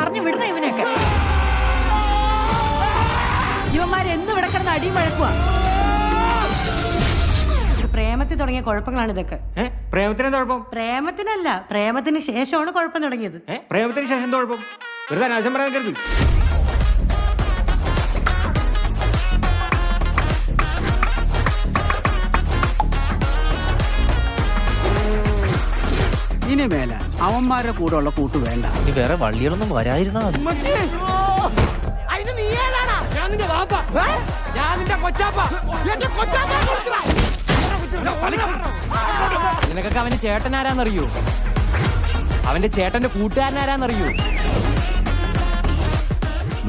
പറഞ്ഞു വിടുന്ന ഇവനെയൊക്കെ. ഇവന്മാരെന്നും ഇവിടെ കിടന്ന് അടിയും വഴക്കുവാ. പ്രേമത്തിൽ തുടങ്ങിയ കുഴപ്പങ്ങളാണ് ഇതൊക്കെ. പ്രേമത്തിന് കുഴപ്പം? പ്രേമത്തിനല്ല, പ്രേമത്തിന് ശേഷമാണ് കുഴപ്പം തുടങ്ങിയത്. പ്രേമത്തിന് ശേഷം കുഴപ്പം? വെറുതെ അനാവശ്യം പറയാൻ കരുതി. ഇനി മേല അവന്മാരുടെ കൂടെ ഉള്ള കൂട്ട് വേണ്ട. വേറെ വള്ളികളൊന്നും വരായിരുന്നാ നിനക്കൊക്കെ അവന്റെ ചേട്ടൻ ആരാന്നറിയോ? അവന്റെ ചേട്ടന്റെ കൂട്ടുകാരനാരാന്നറിയോ?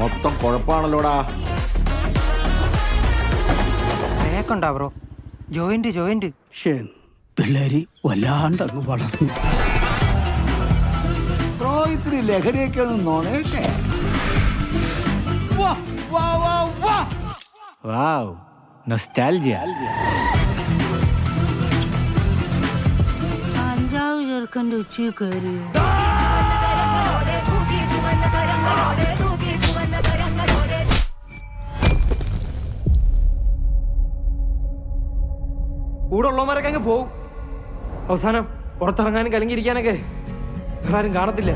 മൊത്തം കുഴപ്പാണല്ലോടാ. കേക്കുണ്ടാ ബ്രോ? ജോയിന്റ് പിള്ളേര് വല്ലാണ്ടങ്ങ് വളർന്നു. ഇത്തിരി ലഹരിയൊക്കെ ഒന്ന് നോണേക്കെ. വാവ്, നൊസ്റ്റാൾജിയ. അഞ്ചാവ് ചെറുക്കൻ്റെ ഉച്ച കയറി. കൂടെ ഉള്ളവന്മാരൊക്കെ അങ്ങ് പോവും. അവസാനം പുറത്തിറങ്ങാനും കലങ്ങിയിരിക്കാനൊക്കെ വേറെ ആരും കാണത്തില്ല.